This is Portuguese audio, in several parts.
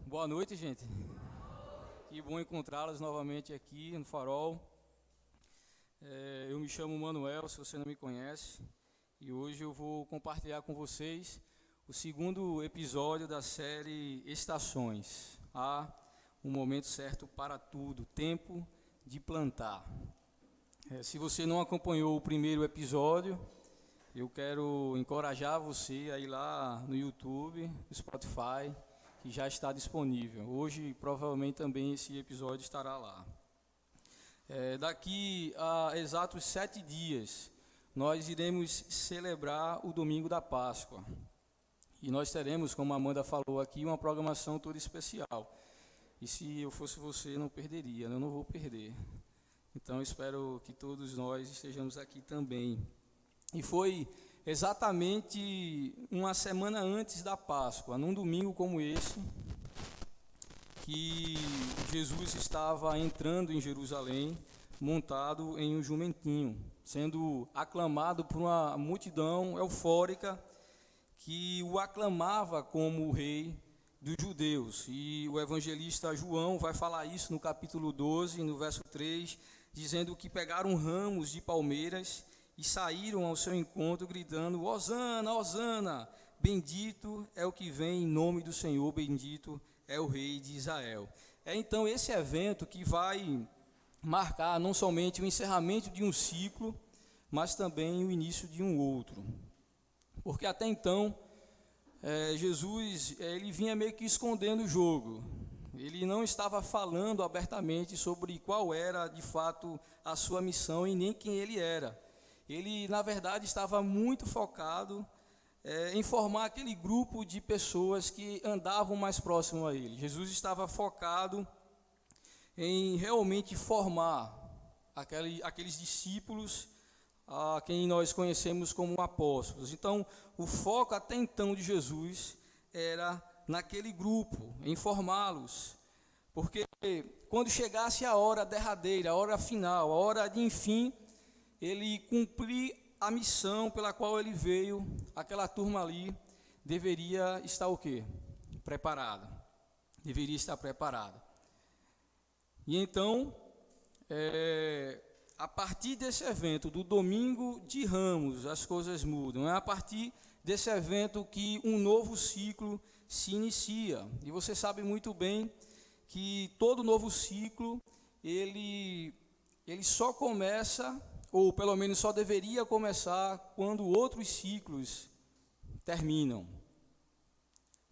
Boa noite, gente. Que bom encontrá-los novamente aqui no Farol. Eu me chamo Manuel, se você não me conhece, e hoje eu vou compartilhar com vocês o segundo episódio da série Estações. Há um momento certo para tudo, tempo de plantar. Se você não acompanhou o primeiro episódio, eu quero encorajar você a ir lá no YouTube, no Spotify, que já está disponível. Hoje, provavelmente, também esse episódio estará lá. Daqui a exatos 7 dias, nós iremos celebrar o Domingo da Páscoa. E nós teremos, como a Amanda falou aqui, uma programação toda especial. E se eu fosse você, não perderia, eu não vou perder. Então, espero que todos nós estejamos aqui também. E foi exatamente uma semana antes da Páscoa, num domingo como esse, que Jesus estava entrando em Jerusalém, montado em um jumentinho, sendo aclamado por uma multidão eufórica que o aclamava como o rei dos judeus. E o evangelista João vai falar isso no capítulo 12, no verso 3, dizendo que pegaram ramos de palmeiras e saíram ao seu encontro gritando: Hosana, Hosana, bendito é o que vem em nome do Senhor, bendito é o rei de Israel. Então esse evento que vai marcar não somente o encerramento de um ciclo, mas também o início de um outro. Porque até então, Jesus ele vinha meio que escondendo o jogo. Ele não estava falando abertamente sobre qual era de fato a sua missão e nem quem ele era. Ele, na verdade, estava muito focado em formar aquele grupo de pessoas que andavam mais próximo a ele. Jesus estava focado em realmente formar aqueles discípulos a quem nós conhecemos como apóstolos. Então, o foco até então de Jesus era naquele grupo, em formá-los. Porque quando chegasse a hora derradeira, a hora final, a hora de enfim, ele cumprir a missão pela qual ele veio, aquela turma ali deveria estar o quê? Preparada. Deveria estar preparada. E então, a partir desse evento, do Domingo de Ramos, as coisas mudam. É a partir desse evento que um novo ciclo se inicia. E você sabe muito bem que todo novo ciclo, ele só começa, ou pelo menos só deveria começar, quando outros ciclos terminam.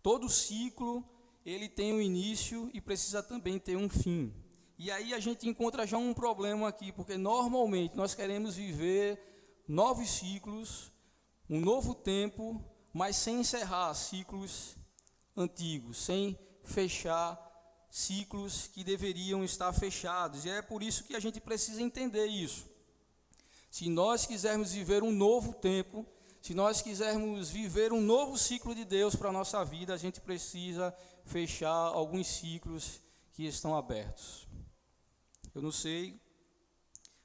Todo ciclo, ele tem um início e precisa também ter um fim. E aí a gente encontra já um problema aqui, porque normalmente nós queremos viver novos ciclos, um novo tempo, mas sem encerrar ciclos antigos, sem fechar ciclos que deveriam estar fechados. E é por isso que a gente precisa entender isso. Se nós quisermos viver um novo tempo, se nós quisermos viver um novo ciclo de Deus para a nossa vida, a gente precisa fechar alguns ciclos que estão abertos. Eu não sei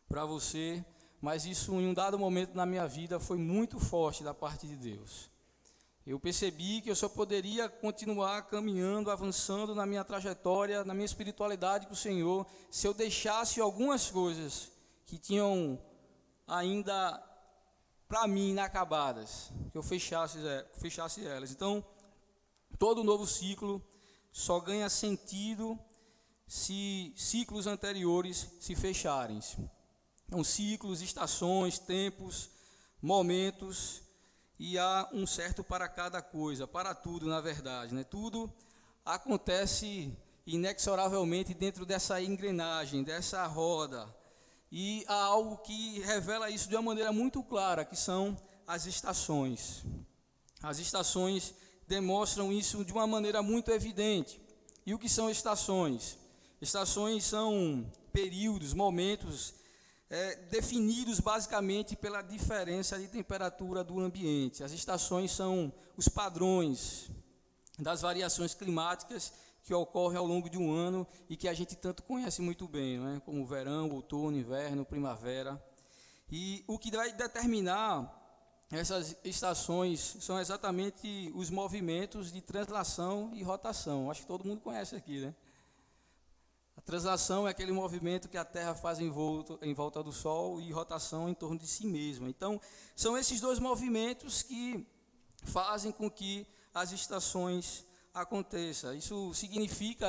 para você, mas isso em um dado momento na minha vida foi muito forte da parte de Deus. Eu percebi que eu só poderia continuar caminhando, avançando na minha trajetória, na minha espiritualidade com o Senhor, se eu deixasse algumas coisas que tinham ainda, para mim, inacabadas, que eu fechasse elas. Então, todo novo ciclo só ganha sentido se ciclos anteriores se fecharem. Então, ciclos, estações, tempos, momentos, e há um certo para cada coisa, para tudo, na verdade, né? Tudo acontece inexoravelmente dentro dessa engrenagem, dessa roda. E há algo que revela isso de uma maneira muito clara, que são as estações. As estações demonstram isso de uma maneira muito evidente. E o que são estações? Estações são períodos, momentos definidos basicamente pela diferença de temperatura do ambiente. As estações são os padrões das variações climáticas que ocorrem ao longo de um ano e que a gente tanto conhece muito bem, não é? Como verão, outono, inverno, primavera. E o que vai determinar essas estações são exatamente os movimentos de translação e rotação. Acho que todo mundo conhece aqui, né? A translação é aquele movimento que a Terra faz em volta do Sol, e rotação em torno de si mesma. Então, são esses dois movimentos que fazem com que as estações aconteçam. Isso significa,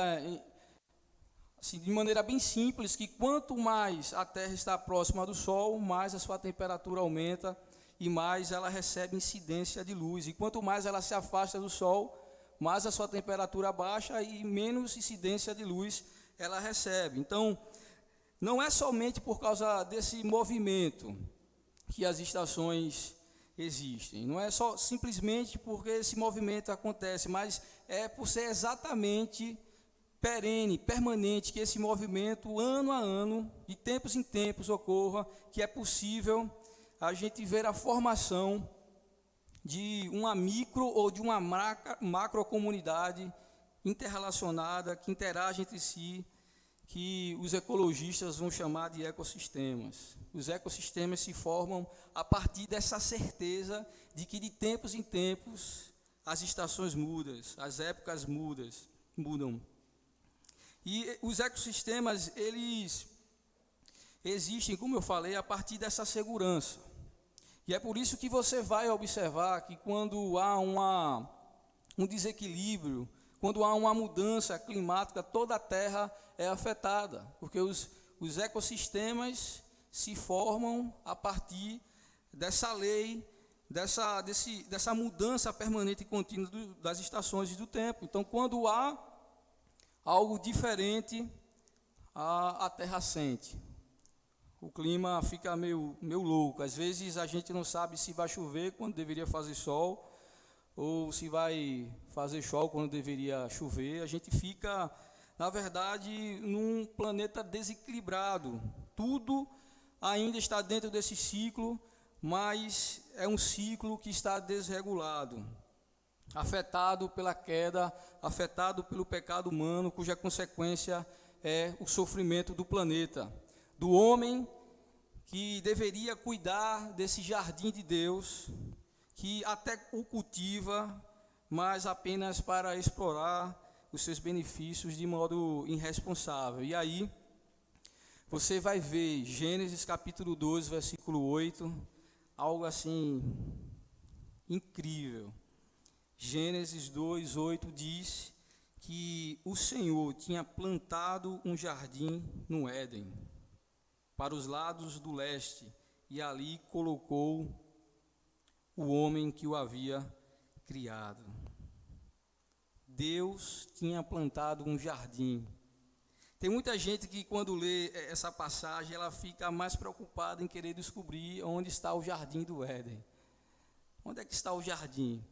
assim, de maneira bem simples, que quanto mais a Terra está próxima do Sol, mais a sua temperatura aumenta e mais ela recebe incidência de luz. E quanto mais ela se afasta do Sol, mais a sua temperatura baixa e menos incidência de luz ela recebe. Então, não é somente por causa desse movimento que as estações existem. Não é só simplesmente porque esse movimento acontece, mas é por ser exatamente perene, permanente, que esse movimento, ano a ano, de tempos em tempos, ocorra, que é possível a gente ver a formação de uma micro ou de uma macro comunidade interrelacionada, que interage entre si, que os ecologistas vão chamar de ecossistemas. Os ecossistemas se formam a partir dessa certeza de que de tempos em tempos as estações mudam, as épocas mudam. E os ecossistemas, eles existem, como eu falei, a partir dessa segurança. E é por isso que você vai observar que quando há um desequilíbrio, quando há uma mudança climática, toda a Terra é afetada, porque os ecossistemas se formam a partir dessa lei, dessa mudança permanente e contínua das estações e do tempo. Então, quando há algo diferente, a Terra sente. O clima fica meio louco. Às vezes a gente não sabe se vai chover quando deveria fazer sol, ou se vai fazer sol quando deveria chover. A gente fica, na verdade, num planeta desequilibrado. Tudo ainda está dentro desse ciclo, mas é um ciclo que está desregulado, afetado pela queda, afetado pelo pecado humano, cuja consequência é o sofrimento do planeta, do homem que deveria cuidar desse jardim de Deus, que até o cultiva, mas apenas para explorar os seus benefícios de modo irresponsável. E aí, você vai ver Gênesis capítulo 12, versículo 8, algo assim incrível. Gênesis 2, 8 diz que o Senhor tinha plantado um jardim no Éden, para os lados do leste, e ali colocou o homem que o havia criado. Deus tinha plantado um jardim. Tem muita gente que, quando lê essa passagem, ela fica mais preocupada em querer descobrir onde está o jardim do Éden. Onde é que está o jardim?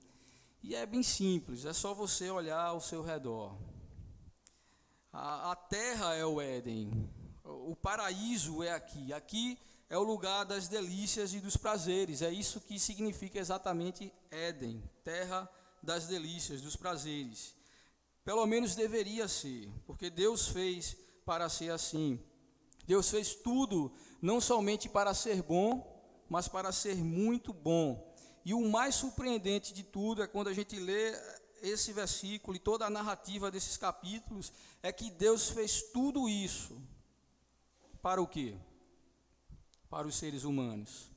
E é bem simples, é só você olhar ao seu redor. A terra é o Éden, o paraíso é aqui. Aqui é o lugar das delícias e dos prazeres. É isso que significa exatamente Éden, terra das delícias, dos prazeres. Pelo menos deveria ser, porque Deus fez para ser assim. Deus fez tudo, não somente para ser bom, mas para ser muito bom. E o mais surpreendente de tudo é quando a gente lê esse versículo e toda a narrativa desses capítulos, é que Deus fez tudo isso para o quê? Para os seres humanos.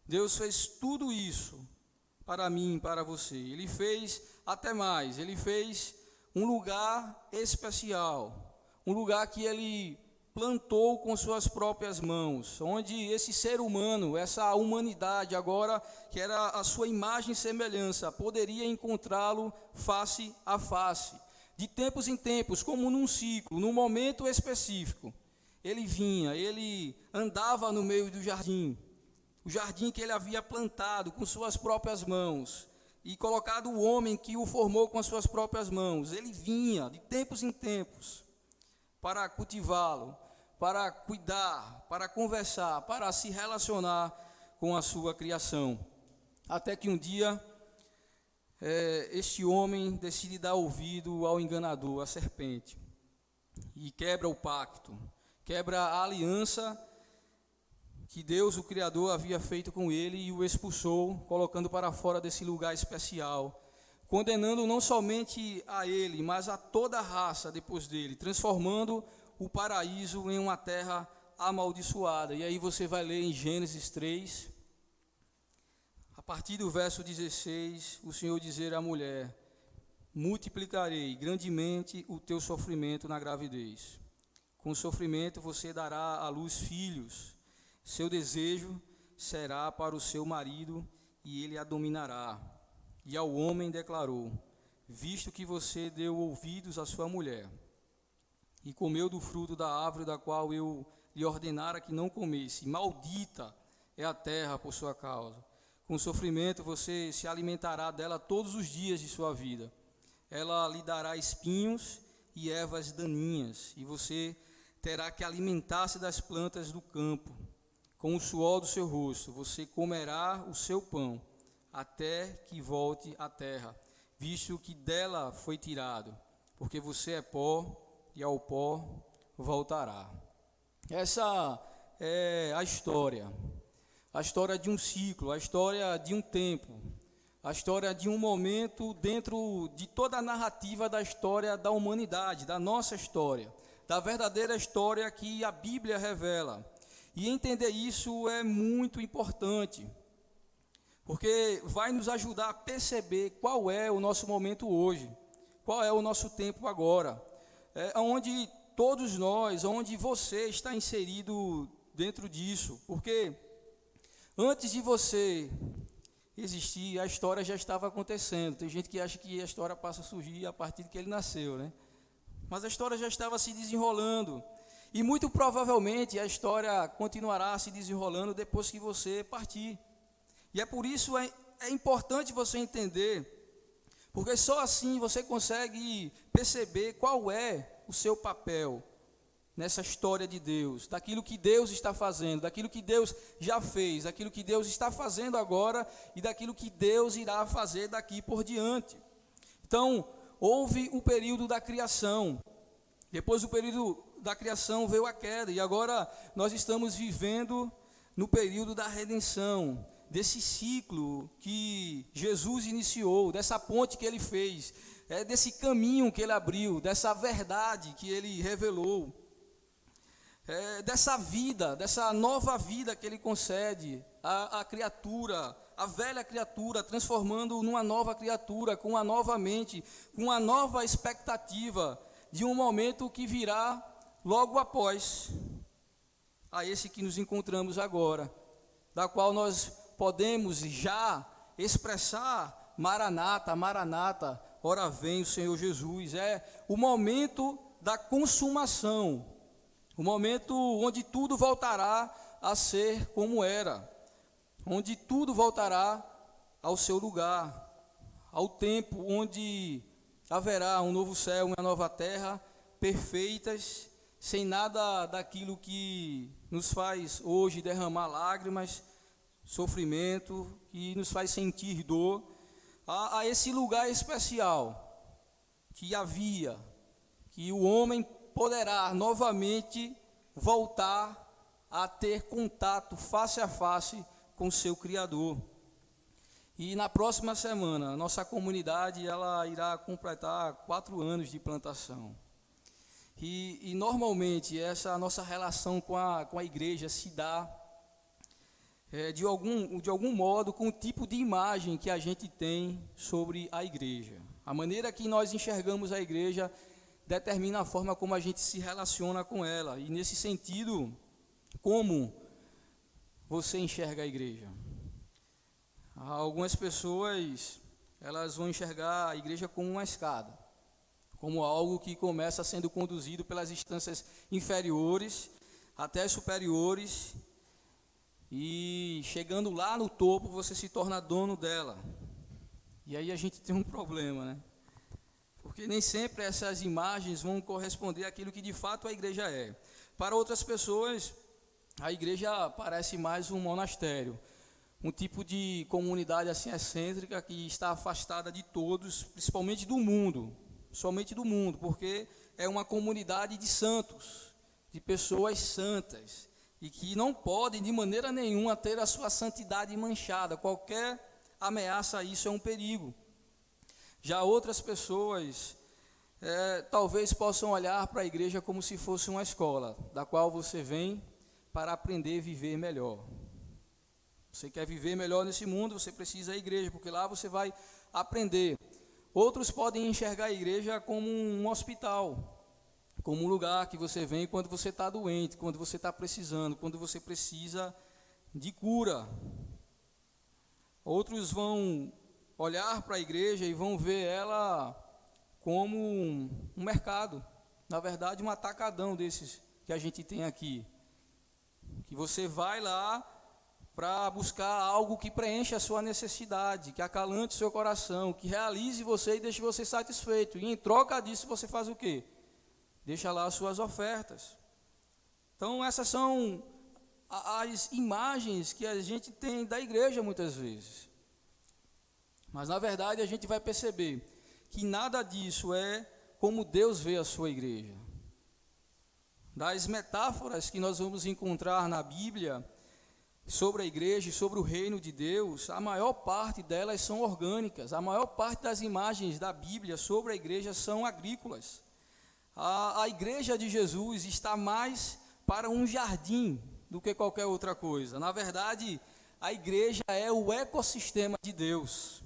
Deus fez tudo isso para mim, para você. Ele fez até mais, ele fez um lugar especial, um lugar que ele plantou com suas próprias mãos, onde esse ser humano, essa humanidade agora, que era a sua imagem e semelhança, poderia encontrá-lo face a face. De tempos em tempos, como num ciclo, num momento específico, ele vinha, ele andava no meio do jardim, o jardim que ele havia plantado com suas próprias mãos, e colocado o homem que o formou com as suas próprias mãos. Ele vinha de tempos em tempos para cultivá-lo, para cuidar, para conversar, para se relacionar com a sua criação. Até que um dia, este homem decide dar ouvido ao enganador, à serpente, e quebra o pacto, quebra a aliança que Deus, o Criador, havia feito com ele e o expulsou, colocando para fora desse lugar especial, condenando não somente a ele, mas a toda a raça depois dele, transformando o paraíso em uma terra amaldiçoada. E aí você vai ler em Gênesis 3, a partir do verso 16, o Senhor dizer à mulher: multiplicarei grandemente o teu sofrimento na gravidez. Com o sofrimento você dará à luz filhos. Seu desejo será para o seu marido e ele a dominará. E ao homem declarou: visto que você deu ouvidos à sua mulher e comeu do fruto da árvore da qual eu lhe ordenara que não comesse, maldita é a terra por sua causa. Com sofrimento você se alimentará dela todos os dias de sua vida. Ela lhe dará espinhos e ervas daninhas, e você terá que alimentar-se das plantas do campo. Com o suor do seu rosto você comerá o seu pão, até que volte à terra, visto que dela foi tirado, porque você é pó, e ao pó voltará. Essa é a história de um ciclo, a história de um tempo, a história de um momento dentro de toda a narrativa da história da humanidade, da nossa história, da verdadeira história que a Bíblia revela. E entender isso é muito importante, porque vai nos ajudar a perceber qual é o nosso momento hoje, qual é o nosso tempo agora, onde todos nós, onde você está inserido dentro disso, porque antes de você existir, a história já estava acontecendo. Tem gente que acha que a história passa a surgir a partir de que ele nasceu, né? Mas a história já estava se desenrolando. E muito provavelmente a história continuará se desenrolando depois que você partir. E é por isso é importante você entender, porque só assim você consegue perceber qual é o seu papel nessa história de Deus, daquilo que Deus está fazendo, daquilo que Deus já fez, daquilo que Deus está fazendo agora e daquilo que Deus irá fazer daqui por diante. Então, houve o período da criação, depois do período da criação veio a queda, e agora nós estamos vivendo no período da redenção, desse ciclo que Jesus iniciou, dessa ponte que ele fez, desse caminho que ele abriu, dessa verdade que ele revelou, dessa vida, dessa nova vida que ele concede à criatura, a velha criatura, transformando numa nova criatura, com uma nova mente, com uma nova expectativa de um momento que virá logo após a esse que nos encontramos agora, da qual nós podemos já expressar: Maranata, Maranata, ora vem o Senhor Jesus. É o momento da consumação, o momento onde tudo voltará a ser como era, onde tudo voltará ao seu lugar, ao tempo onde haverá um novo céu e uma nova terra, perfeitas, sem nada daquilo que nos faz hoje derramar lágrimas, sofrimento, que nos faz sentir dor, a esse lugar especial que havia, que o homem poderá novamente voltar a ter contato face a face com seu Criador. E na próxima semana, nossa comunidade ela irá completar 4 anos de plantação. E normalmente essa nossa relação com a igreja se dá de algum modo com o tipo de imagem que a gente tem sobre a igreja. A maneira que nós enxergamos a igreja determina a forma como a gente se relaciona com ela. E nesse sentido, como você enxerga a igreja? Algumas pessoas, elas vão enxergar a igreja como uma escada, como algo que começa sendo conduzido pelas instâncias inferiores até superiores, e chegando lá no topo você se torna dono dela. E aí a gente tem um problema, né? Porque nem sempre essas imagens vão corresponder àquilo que de fato a igreja é. Para outras pessoas, a igreja parece mais um monastério, um tipo de comunidade assim excêntrica que está afastada de todos, principalmente do mundo, somente do mundo, porque é uma comunidade de santos, de pessoas santas. e que não podem de maneira nenhuma ter a sua santidade manchada. Qualquer ameaça a isso é um perigo. Já outras pessoas talvez possam olhar para a igreja como se fosse uma escola, da qual você vem para aprender a viver melhor. Você quer viver melhor nesse mundo, você precisa ir à igreja, porque lá você vai aprender. Outros podem enxergar a igreja como um hospital, como um lugar que você vem quando você está doente, quando você está precisando, quando você precisa de cura. Outros vão olhar para a igreja e vão ver ela como um mercado, na verdade um atacadão desses que a gente tem aqui, que você vai lá para buscar algo que preencha a sua necessidade, que acalante o seu coração, que realize você e deixe você satisfeito, e em troca disso você faz o quê? Deixa lá as suas ofertas. Então essas são as imagens que a gente tem da igreja muitas vezes, mas na verdade a gente vai perceber que nada disso é como Deus vê a sua igreja. Das metáforas que nós vamos encontrar na Bíblia sobre a igreja e sobre o reino de Deus, a maior parte delas são orgânicas. A maior parte das imagens da Bíblia sobre a igreja são agrícolas. A igreja de Jesus está mais para um jardim do que qualquer outra coisa. Na verdade, a igreja é o ecossistema de Deus.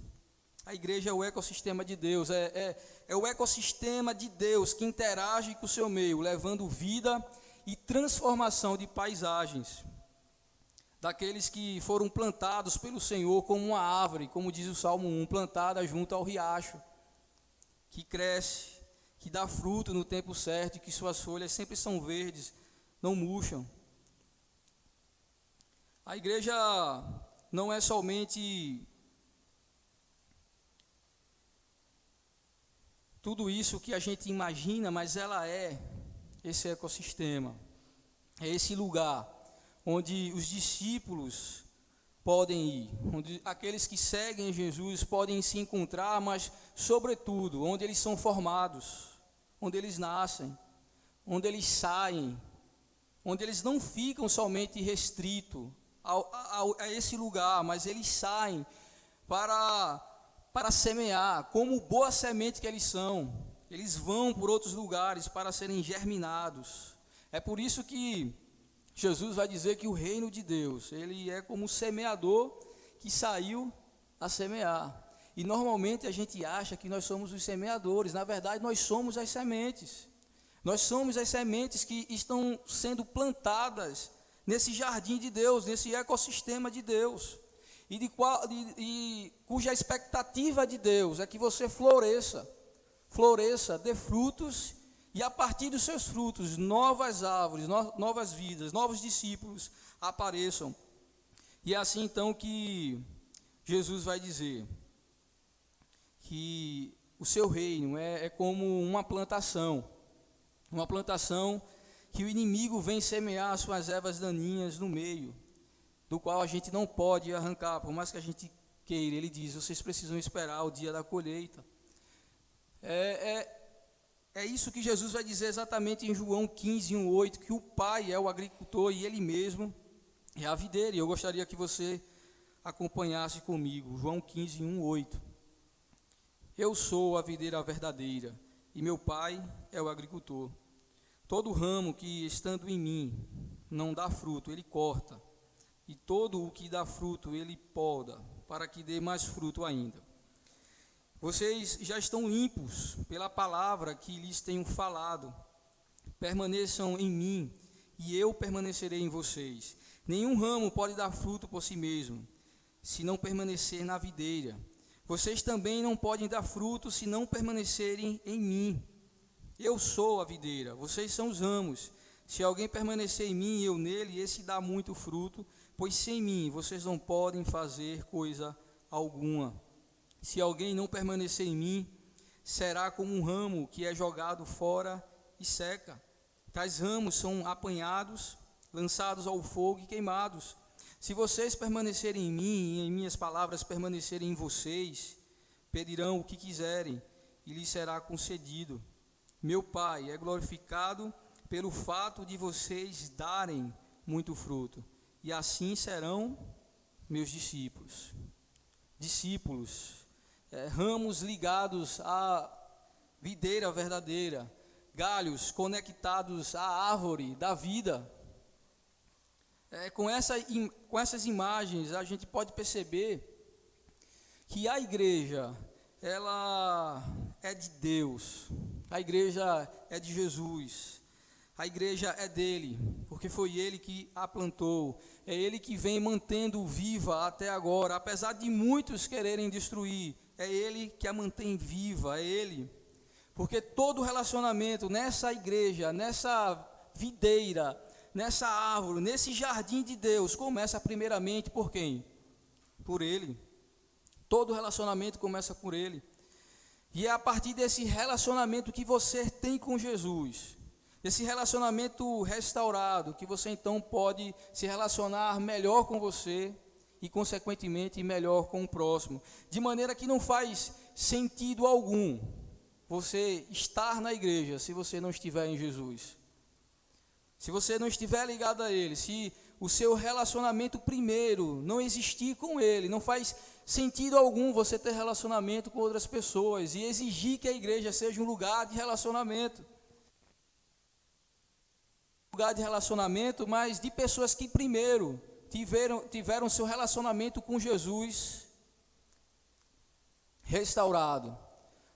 A igreja é o ecossistema de Deus, é o ecossistema de Deus que interage com o seu meio, levando vida e transformação de paisagens, daqueles que foram plantados pelo Senhor como uma árvore, como diz o Salmo 1, plantada junto ao riacho, que cresce, que dá fruto no tempo certo, e que suas folhas sempre são verdes, não murcham. A igreja não é somente tudo isso que a gente imagina, mas ela é esse ecossistema, é esse lugar onde os discípulos podem ir, onde aqueles que seguem Jesus podem se encontrar, mas sobretudo onde eles são formados, onde eles nascem, onde eles saem, onde eles não ficam somente restritos a esse lugar, mas eles saem para semear, como boa semente que eles são. Eles vão por outros lugares para serem germinados. É por isso que Jesus vai dizer que o reino de Deus, ele é como um semeador que saiu a semear. E normalmente a gente acha que nós somos os semeadores. Na verdade, nós somos as sementes. Nós somos as sementes que estão sendo plantadas nesse jardim de Deus, nesse ecossistema de Deus. E cuja expectativa de Deus é que você floresça, dê frutos, e a partir dos seus frutos, novas árvores, novas vidas, novos discípulos apareçam. E é assim então que Jesus vai dizer que o seu reino é como uma plantação que o inimigo vem semear as suas ervas daninhas no meio, do qual a gente não pode arrancar, por mais que a gente queira. Ele diz, vocês precisam esperar o dia da colheita. É isso que Jesus vai dizer exatamente em João 15, 1:8, que o Pai é o agricultor e Ele mesmo é a videira. E eu gostaria que você acompanhasse comigo, João 15, 1:8. Eu sou a videira verdadeira, e meu Pai é o agricultor. Todo ramo que, estando em mim, não dá fruto, Ele corta. E todo o que dá fruto, Ele poda, para que dê mais fruto ainda. Vocês já estão limpos pela palavra que lhes tenho falado. Permaneçam em mim, e eu permanecerei em vocês. Nenhum ramo pode dar fruto por si mesmo, se não permanecer na videira. Vocês também não podem dar fruto, se não permanecerem em mim. Eu sou a videira, vocês são os ramos. Se alguém permanecer em mim e eu nele, esse dá muito fruto, pois sem mim vocês não podem fazer coisa alguma. Se alguém não permanecer em mim, será como um ramo que é jogado fora e seca. Tais ramos são apanhados, lançados ao fogo e queimados. Se vocês permanecerem em mim e em minhas palavras permanecerem em vocês, pedirão o que quiserem e lhes será concedido. Meu Pai é glorificado pelo fato de vocês darem muito fruto. E assim serão meus discípulos. Discípulos, ramos ligados à videira verdadeira, galhos conectados à árvore da vida. Com essas imagens a gente pode perceber que a igreja, ela é de Deus, a igreja é de Jesus, a igreja é dele, porque foi ele que a plantou, é ele que vem mantendo viva até agora, apesar de muitos quererem destruir, é ele que a mantém viva, é ele, porque todo relacionamento nessa igreja, nessa videira, nessa árvore, nesse jardim de Deus, começa primeiramente por quem? Por ele. Todo relacionamento começa por ele. E é a partir desse relacionamento que você tem com Jesus, esse relacionamento restaurado, que você então pode se relacionar melhor com você e, consequentemente, melhor com o próximo. De maneira que não faz sentido algum você estar na igreja se você não estiver em Jesus. Se você não estiver ligado a Ele, se o seu relacionamento primeiro não existir com Ele, não faz sentido algum você ter relacionamento com outras pessoas e exigir que a igreja seja um lugar de relacionamento. Lugar de relacionamento, mas de pessoas que primeiro tiveram seu relacionamento com Jesus restaurado.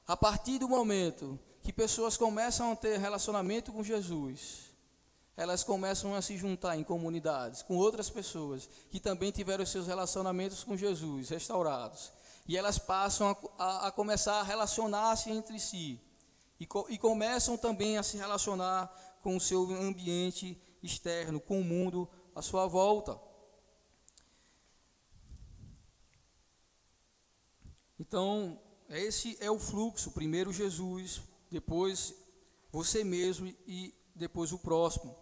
A partir do momento que pessoas começam a ter relacionamento com Jesus, elas começam a se juntar em comunidades com outras pessoas que também tiveram seus relacionamentos com Jesus restaurados. E elas passam a começar a relacionar-se entre si. E começam também a se relacionar com o seu ambiente externo, com o mundo à sua volta. Então, esse é o fluxo. Primeiro Jesus, depois você mesmo e depois o próximo.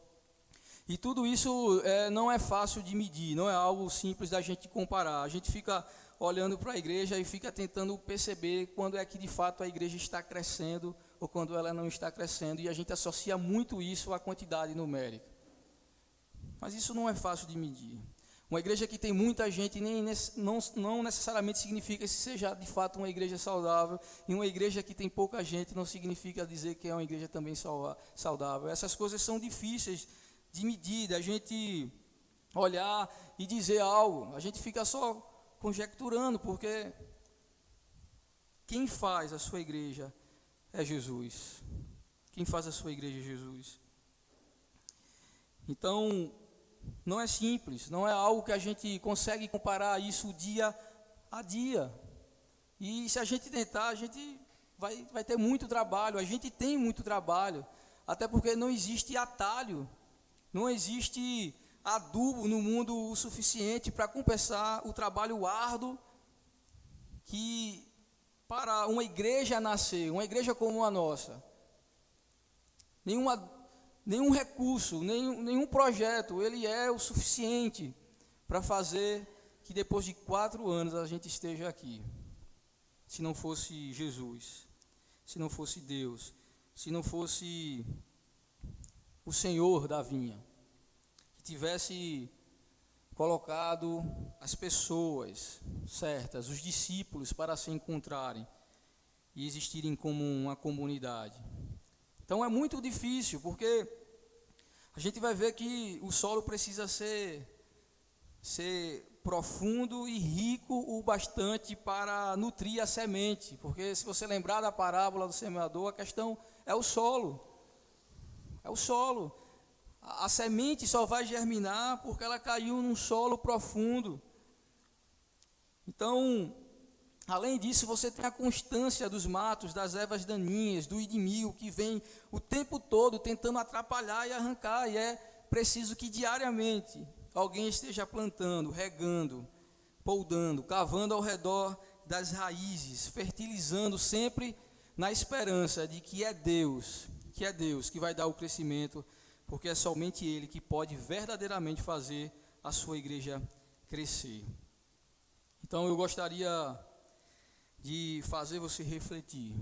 E tudo isso não é fácil de medir, não é algo simples da gente comparar. A gente fica olhando para a igreja e fica tentando perceber quando é que de fato a igreja está crescendo ou quando ela não está crescendo. E a gente associa muito isso à quantidade numérica. Mas isso não é fácil de medir. Uma igreja que tem muita gente não necessariamente significa que seja de fato uma igreja saudável. E uma igreja que tem pouca gente não significa dizer que é uma igreja também saudável. Essas coisas são difíceis de medir, a gente olhar e dizer algo. A gente fica só conjecturando, porque quem faz a sua igreja é Jesus. Quem faz a sua igreja é Jesus. Então, não é simples, não é algo que a gente consegue comparar isso dia a dia. E se a gente tentar, a gente vai ter muito trabalho, a gente tem muito trabalho, até porque não existe atalho, não existe adubo no mundo o suficiente para compensar o trabalho árduo que para uma igreja nascer, uma igreja como a nossa, nenhum recurso, nenhum projeto, ele é o suficiente para fazer que depois de 4 anos a gente esteja aqui. Se não fosse Jesus, se não fosse Deus, se não fosse o Senhor da vinha, que tivesse colocado as pessoas certas, os discípulos para se encontrarem e existirem como uma comunidade. Então é muito difícil, porque a gente vai ver que o solo precisa ser profundo e rico o bastante para nutrir a semente, porque se você lembrar da parábola do semeador, a questão é o solo. É o solo. A semente só vai germinar porque ela caiu num solo profundo. Então, além disso, você tem a constância dos matos, das ervas daninhas, do inimigo que vem o tempo todo tentando atrapalhar e arrancar. E é preciso que diariamente alguém esteja plantando, regando, poldando, cavando ao redor das raízes, fertilizando sempre na esperança de que é Deus que vai dar o crescimento, porque é somente Ele que pode verdadeiramente fazer a sua igreja crescer. Então eu gostaria de fazer você refletir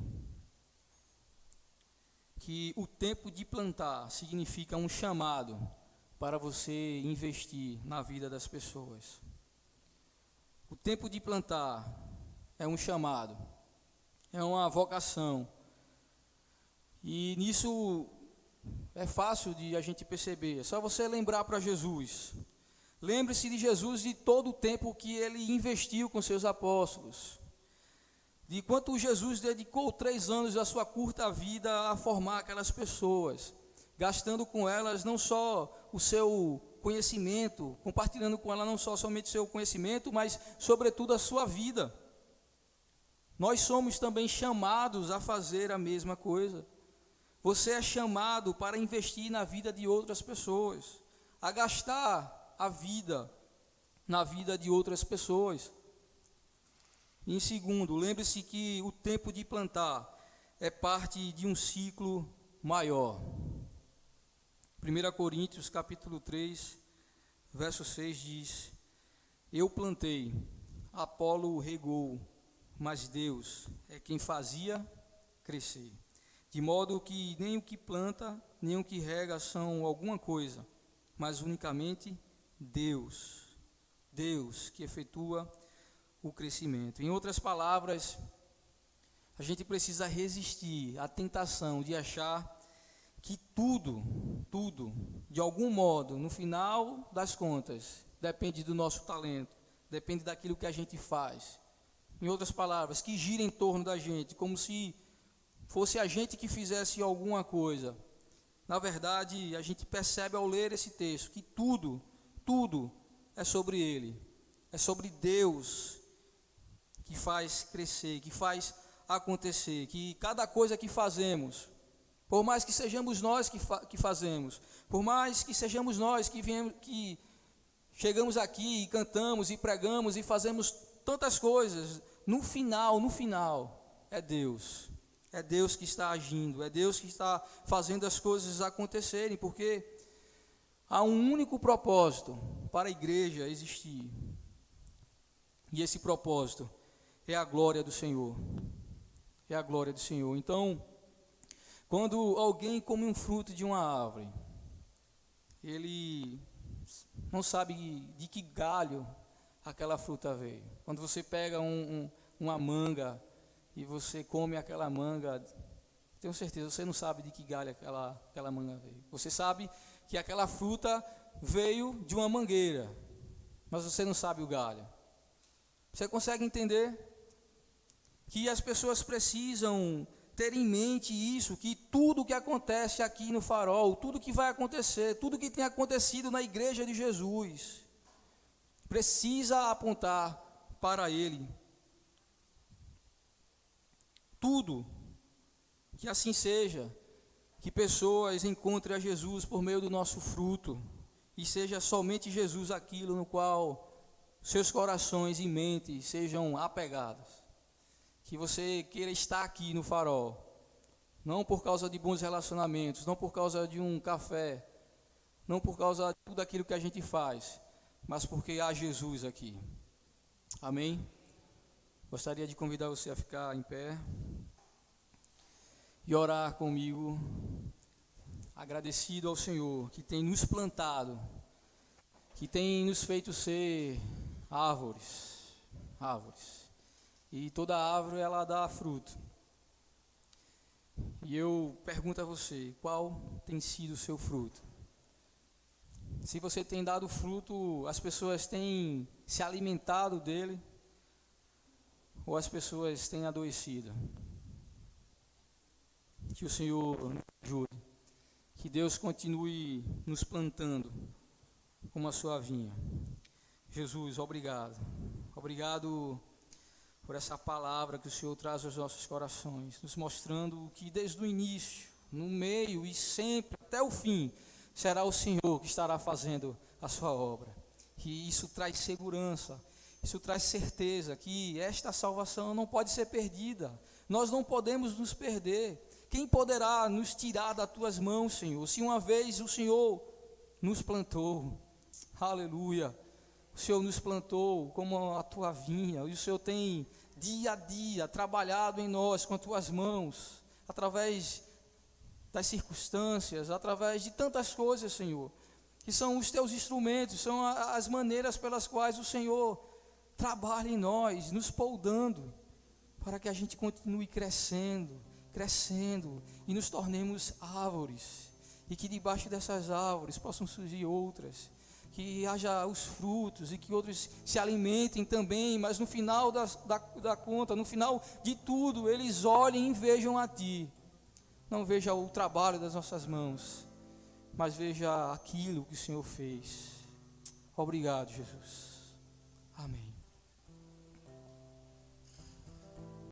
que o tempo de plantar significa um chamado para você investir na vida das pessoas. O tempo de plantar é um chamado, é uma vocação. E nisso é fácil de a gente perceber. É só você lembrar para Jesus. Lembre-se de Jesus de todo o tempo que ele investiu com seus apóstolos. De quanto Jesus dedicou 3 anos da sua curta vida a formar aquelas pessoas, gastando com elas não só o seu conhecimento, compartilhando com elas não só somente o seu conhecimento, mas sobretudo a sua vida. Nós somos também chamados a fazer a mesma coisa. Você é chamado para investir na vida de outras pessoas, a gastar a vida na vida de outras pessoas. Em segundo, lembre-se que o tempo de plantar é parte de um ciclo maior. 1 Coríntios capítulo 3, verso 6 diz: Eu plantei, Apolo regou, mas Deus é quem fazia crescer. De modo que nem o que planta, nem o que rega são alguma coisa, mas unicamente Deus que efetua o crescimento. Em outras palavras, a gente precisa resistir à tentação de achar que tudo, de algum modo, no final das contas, depende do nosso talento, depende daquilo que a gente faz. Em outras palavras, que gira em torno da gente, como se fosse a gente que fizesse alguma coisa. Na verdade, a gente percebe ao ler esse texto que tudo é sobre Ele. É sobre Deus que faz crescer, que faz acontecer, que cada coisa que fazemos, por mais que sejamos nós que fazemos, por mais que sejamos nós que chegamos aqui e cantamos e pregamos e fazemos tantas coisas, no final, é Deus. É Deus que está agindo, é Deus que está fazendo as coisas acontecerem, porque há um único propósito para a igreja existir. E esse propósito é a glória do Senhor. É a glória do Senhor. Então, quando alguém come um fruto de uma árvore, ele não sabe de que galho aquela fruta veio. Quando você pega uma manga e você come aquela manga, tenho certeza, você não sabe de que galho aquela manga veio. Você sabe que aquela fruta veio de uma mangueira, mas você não sabe o galho. Você consegue entender que as pessoas precisam ter em mente isso, que tudo que acontece aqui no Farol, tudo que vai acontecer, tudo que tem acontecido na igreja de Jesus, precisa apontar para Ele. Tudo, que assim seja, que pessoas encontrem a Jesus por meio do nosso fruto, e seja somente Jesus aquilo no qual seus corações e mentes sejam apegados. Que você queira estar aqui no Farol, não por causa de bons relacionamentos, não por causa de um café, não por causa de tudo aquilo que a gente faz, mas porque há Jesus aqui. Amém? Gostaria de convidar você a ficar em pé e orar comigo, agradecido ao Senhor que tem nos plantado, que tem nos feito ser árvores. E toda árvore ela dá fruto. E eu pergunto a você, qual tem sido o seu fruto? Se você tem dado fruto, as pessoas têm se alimentado dele, ou as pessoas têm adoecido? Que o Senhor nos ajude, que Deus continue nos plantando como a sua vinha. Jesus, obrigado por essa palavra que o Senhor traz aos nossos corações, nos mostrando que desde o início, no meio e sempre até o fim, será o Senhor que estará fazendo a sua obra. Que isso traz segurança, isso traz certeza que esta salvação não pode ser perdida. Nós não podemos nos perder. Quem poderá nos tirar das tuas mãos, Senhor? Se uma vez o Senhor nos plantou, aleluia, o Senhor nos plantou como a tua vinha, e o Senhor tem dia a dia trabalhado em nós com as tuas mãos, através das circunstâncias, através de tantas coisas, Senhor. que são os teus instrumentos, são as maneiras pelas quais o Senhor trabalha em nós, nos poldando, para que a gente continue crescendo e nos tornemos árvores, e que debaixo dessas árvores possam surgir outras, que haja os frutos e que outros se alimentem também, mas no final da conta, no final de tudo, eles olhem e vejam a Ti, não veja o trabalho das nossas mãos, mas veja aquilo que o Senhor fez. Obrigado, Jesus. Amém.